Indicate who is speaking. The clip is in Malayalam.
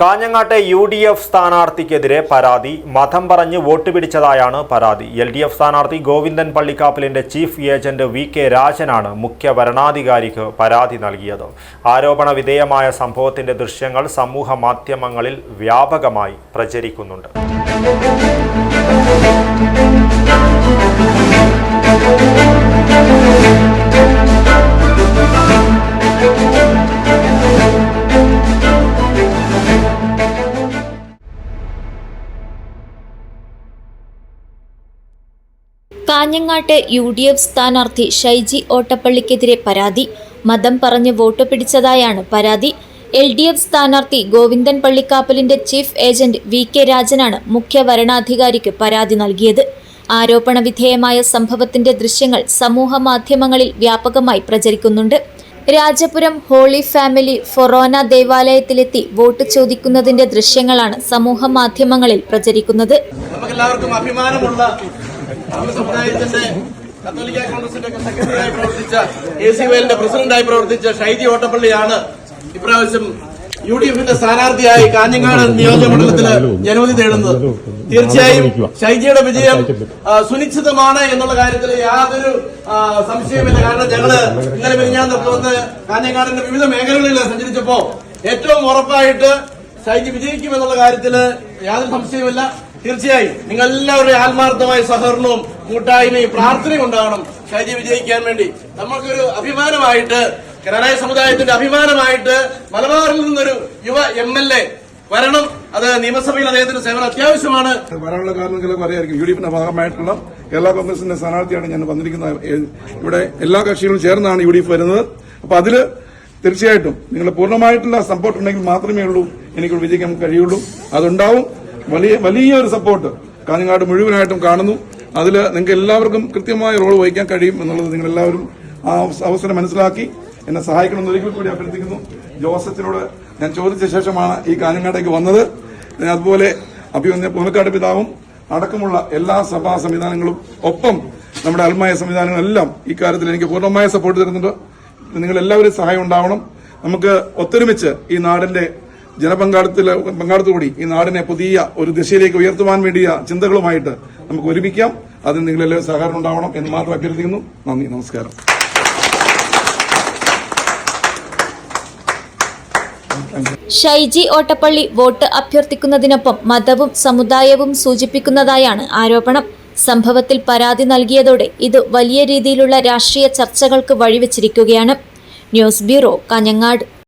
Speaker 1: കാഞ്ഞങ്ങാട്ടെ UDF സ്ഥാനാർത്ഥിക്കെതിരെ പരാതി. മതം പറഞ്ഞ് വോട്ട് പിടിച്ചതായാണ് പരാതി. LDF സ്ഥാനാർത്ഥി ഗോവിന്ദൻ പള്ളിക്കാപ്പലിന്റെ ചീഫ് ഏജന്റ് VK രാജനാണ് മുഖ്യ വരണാധികാരിക്ക് പരാതി നൽകിയത്. ആരോപണ വിധേയമായ സംഭവത്തിന്റെ ദൃശ്യങ്ങൾ സമൂഹ മാധ്യമങ്ങളിൽ വ്യാപകമായി പ്രചരിക്കുന്നുണ്ട്.
Speaker 2: കാഞ്ഞങ്ങാട്ടെ UDF സ്ഥാനാർത്ഥി ഷൈജി ഓട്ടപ്പള്ളിക്കെതിരെ പരാതി. മതം പറഞ്ഞ് വോട്ട് പിടിച്ചതായാണ് പരാതി. LDF സ്ഥാനാർത്ഥി ഗോവിന്ദൻ പള്ളിക്കാപ്പലിന്റെ ചീഫ് ഏജന്റ് VK രാജനാണ് മുഖ്യ വരണാധികാരിക്ക് പരാതി നൽകിയത്. ആരോപണ വിധേയമായ സംഭവത്തിന്റെ ദൃശ്യങ്ങൾ സമൂഹ മാധ്യമങ്ങളിൽ വ്യാപകമായി പ്രചരിക്കുന്നുണ്ട്. രാജപുരം ഹോളി ഫാമിലി ഫൊറോന ദേവാലയത്തിലെത്തി വോട്ട് ചോദിക്കുന്നതിന്റെ ദൃശ്യങ്ങളാണ് സമൂഹ മാധ്യമങ്ങളിൽ പ്രചരിക്കുന്നത്.
Speaker 3: സമുദായത്തിന്റെ കത്തോലിക്ക കോൺഗ്രസിന്റെ സെക്രട്ടറിയായി പ്രവർത്തിച്ച ACYLന്റെ പ്രസിഡന്റായി പ്രവർത്തിച്ച ഷൈജി ഓട്ടപ്പള്ളിയാണ് ഇപ്രാവശ്യം UDFന്റെ സ്ഥാനാർത്ഥിയായി കാഞ്ഞങ്ങാട് നിയോജകമണ്ഡലത്തില് ജനവിധി തേടുന്നത്. തീർച്ചയായും ഷൈജിയുടെ വിജയം സുനിശ്ചിതമാണ് എന്നുള്ള കാര്യത്തിൽ യാതൊരു സംശയമില്ല. കാരണം ഞങ്ങള് ഇന്നലെ മിനിഞ്ഞാന്നൊക്കെ വന്ന് കാഞ്ഞങ്ങാടിന്റെ വിവിധ മേഖലകളിൽ സഞ്ചരിച്ചപ്പോ ഏറ്റവും ഉറപ്പായിട്ട് ഷൈജി വിജയിക്കുമെന്നുള്ള കാര്യത്തില് യാതൊരു സംശയമില്ല. തീർച്ചയായും നിങ്ങളെല്ലാവരുടെയും ആത്മാർത്ഥമായ സഹകരണവും കൂട്ടായ്മയും പ്രാർത്ഥനയും ഉണ്ടാകണം ഷൈജി വിജയിക്കാൻ വേണ്ടി. നമുക്കൊരു അഭിമാനമായിട്ട് കനാനായ സമുദായത്തിന്റെ അഭിമാനമായിട്ട് മലബാറിൽ നിന്നൊരു യുവ MLA വരണം. അത് നിയമസഭയിൽ അദ്ദേഹത്തിന്റെ സേവനം അത്യാവശ്യമാണ്.
Speaker 4: വരാനുള്ള കാരണങ്ങളൊക്കെ അറിയായിരിക്കും. UDFന്റെ ഭാഗമായിട്ടുള്ള കേരള കോൺഗ്രസിന്റെ സ്ഥാനാർത്ഥിയാണ് ഞാൻ വന്നിരിക്കുന്നത്. ഇവിടെ എല്ലാ കക്ഷികളും ചേർന്നാണ് UDF വരുന്നത്. അപ്പൊ അതില് തീർച്ചയായിട്ടും നിങ്ങൾ പൂർണ്ണമായിട്ടുള്ള സപ്പോർട്ട് ഉണ്ടെങ്കിൽ മാത്രമേ ഉള്ളൂ എനിക്ക് വിജയിക്കാൻ കഴിയുള്ളൂ. അതുണ്ടാവും. വലിയൊരു സപ്പോർട്ട് കാഞ്ഞങ്ങാട് മുഴുവനായിട്ടും കാണുന്നു. അതിൽ നിങ്ങൾക്ക് എല്ലാവർക്കും കൃത്യമായ റോൾ വഹിക്കാൻ കഴിയും എന്നുള്ളത് നിങ്ങളെല്ലാവരും ആ അവസരം മനസ്സിലാക്കി എന്നെ സഹായിക്കണമെന്ന് ഒരിക്കൽ കൂടി അഭ്യർത്ഥിക്കുന്നു. ജോസഫിനോട് ഞാൻ ചോദിച്ച ശേഷമാണ് ഈ കാഞ്ഞങ്ങാട്ടേക്ക് വന്നത്. അതുപോലെ അഭിമന്യ പുനക്കാട് പിതാവും അടക്കമുള്ള എല്ലാ സഭാ സംവിധാനങ്ങളും ഒപ്പം നമ്മുടെ അൽമായ സംവിധാനങ്ങളെല്ലാം ഇക്കാര്യത്തിൽ എനിക്ക് പൂർണ്ണമായ സപ്പോർട്ട് തരുന്നുണ്ട്. നിങ്ങളെല്ലാവരും സഹായം ഉണ്ടാവണം. നമുക്ക് ഒത്തൊരുമിച്ച് ഈ നാടിന്റെ ജനപങ്കാളിത്തത്തോടുകൂടി ഈ നാടിനെ പുതിയ ഒരു ദിശയിലേക്ക് ഉയർത്തുവാൻ വേണ്ടിയ ചിന്തകളുമായിട്ട് നമുക്ക് ഒരുമിക്കാം. അതിന് നിങ്ങളെല്ലാവരും സഹകരണം ഉണ്ടാവണം എന്ന് മാത്രം അഭ്യർത്ഥിക്കുന്നു. നന്ദി, നമസ്കാരം.
Speaker 2: ഷൈജി ഓട്ടപ്പള്ളി വോട്ട് അഭ്യർത്ഥിക്കുന്നതിനൊപ്പം മതവും സമുദായവും സൂചിപ്പിക്കുന്നതായാണ് ആരോപണം. സംഭവത്തിൽ പരാതി നൽകിയതോടെ ഇത് വലിയ രീതിയിലുള്ള രാഷ്ട്രീയ ചർച്ചകൾക്ക് വഴിവെച്ചിരിക്കുകയാണ്. News bureau, Kanhangad.